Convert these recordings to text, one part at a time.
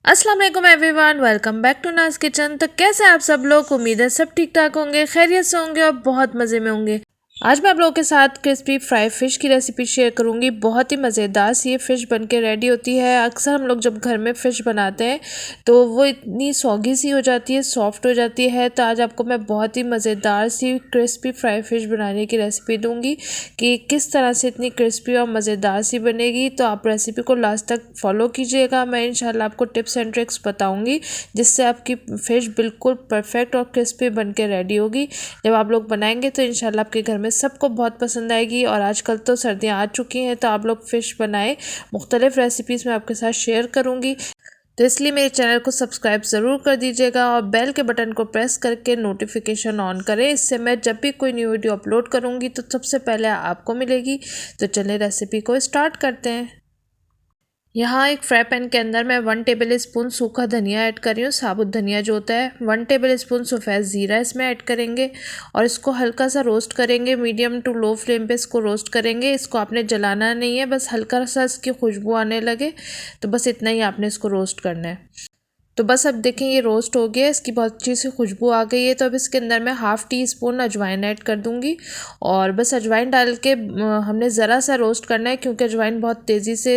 अस्सलाम वालेकुम everyone, welcome back to नाज किचन। तो कैसे हैं आप सब लोग? उम्मीद है सब ठीक ठाक होंगे, खैरियत से होंगे और बहुत मज़े में होंगे। आज मैं आप लोगों के साथ क्रिस्पी फ्राई फ़िश की रेसिपी शेयर करूंगी। बहुत ही मज़ेदार सी ये फ़िश बन के रेडी होती है। अक्सर हम लोग जब घर में फ़िश बनाते हैं तो वो इतनी सौगी सी हो जाती है, सॉफ्ट हो जाती है। तो आज आपको मैं बहुत ही मज़ेदार सी क्रिस्पी फ्राई फ़िश बनाने की रेसिपी दूंगी कि किस तरह से इतनी क्रिस्पी और मज़ेदार सी बनेगी। तो आप रेसिपी को लास्ट तक फॉलो कीजिएगा। मैं इंशाल्लाह आपको टिप्स एंड ट्रिक्स बताऊँगी जिससे आपकी फ़िश बिल्कुल परफेक्ट और क्रिस्पी बन के रेडी होगी। जब आप लोग बनाएंगे तो इंशाल्लाह आपके घर में सबको बहुत पसंद आएगी। और आजकल तो सर्दियाँ आ चुकी हैं तो आप लोग फ़िश बनाएं। मुख्तलिफ़ रेसिपीज़ मैं आपके साथ शेयर करूँगी, तो इसलिए मेरे चैनल को सब्सक्राइब ज़रूर कर दीजिएगा और बेल के बटन को प्रेस करके नोटिफिकेशन ऑन करें। इससे मैं जब भी कोई न्यू वीडियो अपलोड करूँगी तो सबसे पहले आपको मिलेगी। तो चलिए रेसिपी को स्टार्ट करते हैं। यहाँ एक फ्राई पैन के अंदर मैं 1 टेबल स्पून सूखा धनिया ऐड कर रही हूँ, साबुत धनिया जो होता है। 1 टेबल स्पून सफ़ेद ज़ीरा इसमें ऐड करेंगे और इसको हल्का सा रोस्ट करेंगे। मीडियम टू लो फ्लेम पे इसको रोस्ट करेंगे। इसको आपने जलाना नहीं है, बस हल्का सा इसकी खुशबू आने लगे तो बस इतना ही आपने इसको रोस्ट करना है। तो बस अब देखें ये रोस्ट हो गया, इसकी बहुत अच्छी सी खुशबू आ गई है। तो अब इसके अंदर मैं हाफ़ टी स्पून अजवाइन ऐड कर दूंगी और बस अजवाइन डाल के हमने ज़रा सा रोस्ट करना है क्योंकि अजवाइन बहुत तेज़ी से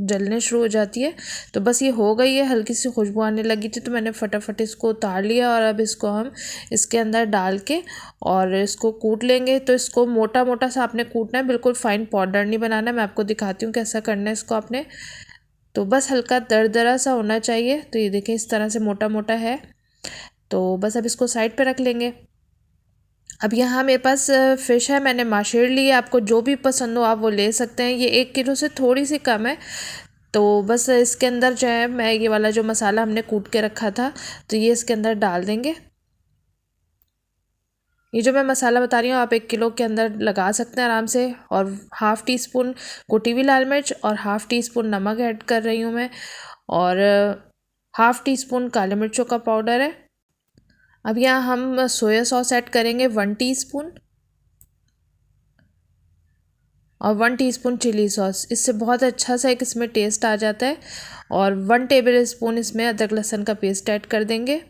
जलने शुरू हो जाती है। तो बस ये हो गई है, हल्की सी खुशबू आने लगी थी तो मैंने फटाफट इसको उतार लिया और अब इसको हम इसके अंदर डाल के और इसको कूट लेंगे। तो इसको मोटा मोटा सा आपने कूटना है, बिल्कुल फाइन पाउडर नहीं बनाना। मैं आपको दिखाती हूँ कैसा करना है इसको आपने। तो बस हल्का दरदरा सा होना चाहिए। तो ये देखें इस तरह से मोटा मोटा है। तो बस अब इसको साइड पे रख लेंगे। अब यहाँ मेरे पास फ़िश है, मैंने माशेर ली है। आपको जो भी पसंद हो आप वो ले सकते हैं। ये 1 किलो से थोड़ी सी कम है। तो बस इसके अंदर जो है मैं ये वाला जो मसाला हमने कूट के रखा था तो ये इसके अंदर डाल देंगे। ये जो मैं मसाला बता रही हूँ आप 1 किलो के अंदर लगा सकते हैं आराम से। और हाफ़ टी स्पून कुटी हुई लाल मिर्च और हाफ़ टी स्पून नमक ऐड कर रही हूँ मैं। और हाफ़ टी स्पून काले मिर्चों का पाउडर है। अब यहाँ हम सोया सॉस ऐड करेंगे 1 टीस्पून और 1 टीस्पून चिली सॉस। इससे बहुत अच्छा सा एक इसमें टेस्ट आ जाता है। और 1 टेबल स्पून इसमें अदरक लहसुन का पेस्ट ऐड कर देंगे।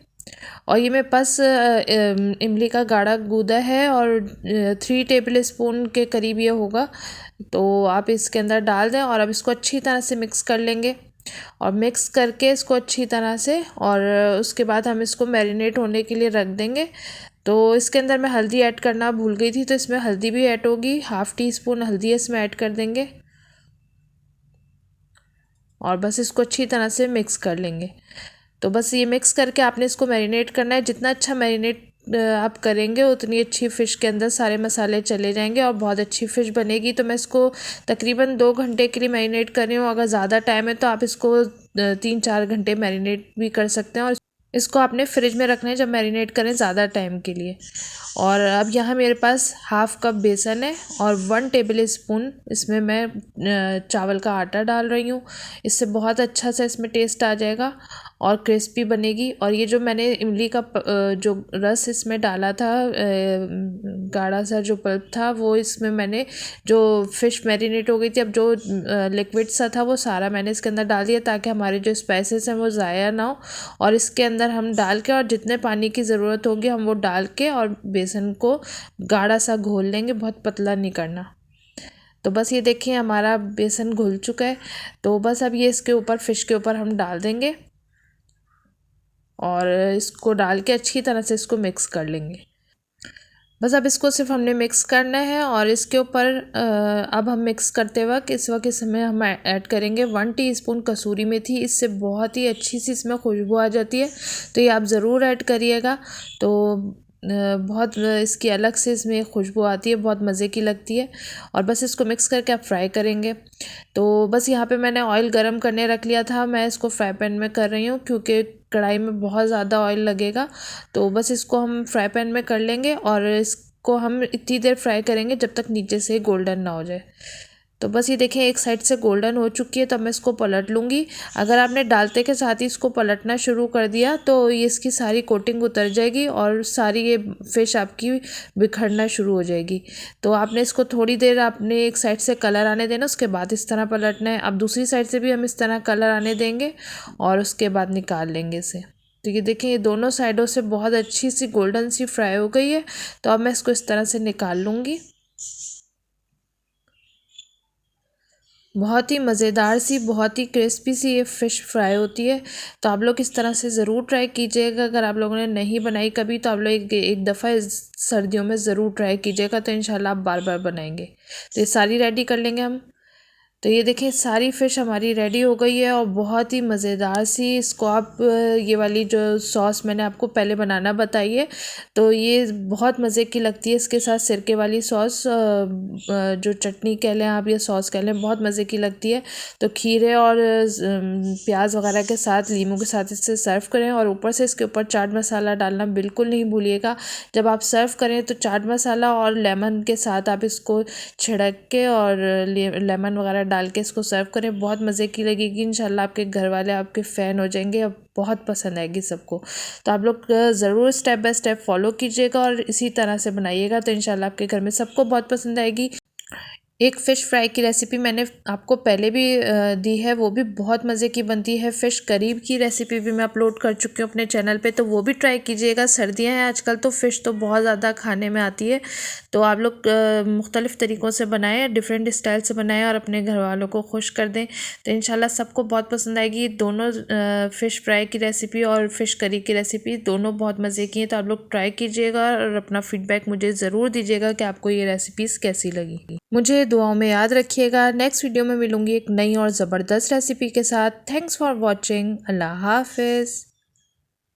और ये मेरे पास इमली का गाढ़ा गूदा है और 3 टेबल स्पून के करीब ये होगा। तो आप इसके अंदर डाल दें और अब इसको अच्छी तरह से मिक्स कर लेंगे। और मिक्स करके इसको अच्छी तरह से और उसके बाद हम इसको मैरिनेट होने के लिए रख देंगे। तो इसके अंदर मैं हल्दी ऐड करना भूल गई थी तो इसमें हल्दी भी ऐड होगी। हाफ़ टी स्पून हल्दी इसमें ऐड कर देंगे और बस इसको अच्छी तरह से मिक्स कर लेंगे। तो बस ये मिक्स करके आपने इसको मैरिनेट करना है। जितना अच्छा मैरिनेट आप करेंगे उतनी अच्छी फ़िश के अंदर सारे मसाले चले जाएंगे और बहुत अच्छी फ़िश बनेगी। तो मैं इसको तकरीबन 2 घंटे के लिए मैरिनेट कर रही हूँ। अगर ज़्यादा टाइम है तो आप इसको 3-4 घंटे मैरिनेट भी कर सकते हैं। और इसको आपने फ्रिज में रखना है जब मैरिनेट करें ज़्यादा टाइम के लिए। और अब यहाँ मेरे पास हाफ़ कप बेसन है और 1 टेबल स्पून इसमें मैं चावल का आटा डाल रही हूँ। इससे बहुत अच्छा सा इसमें टेस्ट आ जाएगा और क्रिस्पी बनेगी। और ये जो मैंने इमली का जो रस इसमें डाला था, गाढ़ा सा जो पल्प था वो इसमें मैंने जो फ़िश मैरिनेट हो गई थी अब जो लिक्विड सा था वो सारा मैंने इसके अंदर डाल दिया ताकि हमारे जो स्पाइसेस हैं वो ज़ाया ना हो। और इसके अंदर हम डाल के और जितने पानी की ज़रूरत होगी हम वो डाल के और बेसन को गाढ़ा सा घोल लेंगे, बहुत पतला नहीं करना। तो बस ये देखिए हमारा बेसन घुल चुका है। तो बस अब ये इसके ऊपर फ़िश के ऊपर हम डाल देंगे और इसको डाल के अच्छी तरह से इसको मिक्स कर लेंगे। बस अब इसको सिर्फ हमने मिक्स करना है और इसके ऊपर अब हम मिक्स करते वक्त इस वक्त इसमें हम ऐड करेंगे 1 टीस्पून कसूरी मेथी। इससे बहुत ही अच्छी सी इसमें खुशबू आ जाती है, तो ये आप ज़रूर ऐड करिएगा। तो बहुत इसकी अलग से इसमें खुशबू आती है, बहुत मज़े की लगती है। और बस इसको मिक्स करके आप फ्राई करेंगे। तो बस यहाँ पे मैंने ऑयल गरम करने रख लिया था, मैं इसको फ्राई पैन में कर रही हूँ क्योंकि कढ़ाई में बहुत ज़्यादा ऑयल लगेगा। तो बस इसको हम फ्राई पैन में कर लेंगे और इसको हम इतनी देर फ्राई करेंगे जब तक नीचे से गोल्डन ना हो जाए। तो बस ये देखें एक साइड से गोल्डन हो चुकी है, तो मैं इसको पलट लूँगी। अगर आपने डालते के साथ ही इसको पलटना शुरू कर दिया तो ये इसकी सारी कोटिंग उतर जाएगी और सारी ये फ़िश आपकी बिखरना शुरू हो जाएगी। तो आपने इसको थोड़ी देर आपने एक साइड से कलर आने देना, उसके बाद इस तरह पलटना है। अब दूसरी साइड से भी हम इस तरह कलर आने देंगे और उसके बाद निकाल लेंगे इसे। तो ये देखिए ये दोनों साइडों से बहुत अच्छी सी गोल्डन सी फ्राई हो गई है। तो अब मैं इसको इस तरह से निकाल लूँगी। बहुत ही मज़ेदार सी, बहुत ही क्रिस्पी सी ये फ़िश फ्राई होती है। तो आप लोग इस तरह से ज़रूर ट्राई कीजिएगा। अगर आप लोगों ने नहीं बनाई कभी तो आप लोग एक दफ़ा इस सर्दियों में ज़रूर ट्राई कीजिएगा, तो इंशाल्लाह आप बार बार बनाएंगे। तो ये सारी रेडी कर लेंगे हम। तो ये देखिए सारी फ़िश हमारी रेडी हो गई है और बहुत ही मज़ेदार सी। इसको आप ये वाली जो सॉस मैंने आपको पहले बनाना बताई है, तो ये बहुत मज़े की लगती है। इसके साथ सिरके वाली सॉस, जो चटनी कह लें आप या सॉस कह लें, बहुत मज़े की लगती है। तो खीरे और प्याज वगैरह के साथ, लीमू के साथ इसे सर्व करें और ऊपर से इसके ऊपर चाट मसाला डालना बिल्कुल नहीं भूलिएगा। जब आप सर्व करें तो चाट मसाला और लेमन के साथ आप इसको छिड़क के और लेमन वगैरह डाल के इसको सर्व करें। बहुत मज़े की लगेगी। इंशाल्लाह आपके घर वाले आपके फ़ैन हो जाएंगे और बहुत पसंद आएगी सबको। तो आप लोग ज़रूर स्टेप बाय स्टेप फॉलो कीजिएगा और इसी तरह से बनाइएगा, तो इंशाल्लाह आपके घर में सबको बहुत पसंद आएगी। एक फ़िश फ्राई की रेसिपी मैंने आपको पहले भी दी है, वो भी बहुत मज़े की बनती है। फ़िश करीब की रेसिपी भी मैं अपलोड कर चुकी हूँ अपने चैनल पे, तो वो भी ट्राई कीजिएगा। सर्दियाँ हैं आजकल तो फ़िश तो बहुत ज़्यादा खाने में आती है, तो आप लोग मुख्तलिफ़ तरीक़ों से बनाएं, डिफरेंट स्टाइल से बनाएं और अपने घर वालों को खुश कर दें। तो इंशाल्लाह सबको बहुत पसंद आएगी। दोनों फ़िश फ्राई की रेसिपी और फ़िश करी की रेसिपी दोनों बहुत मज़े की हैं। तो आप लोग ट्राई कीजिएगा और अपना फ़ीडबैक मुझे ज़रूर दीजिएगा कि आपको ये रेसिपीज़ कैसी लगी। मुझे दुआओं में याद रखिएगा। नेक्स्ट वीडियो में मिलूँगी एक नई और ज़बरदस्त रेसिपी के साथ। Thanks for watching. अल्लाह हाफ़िज़।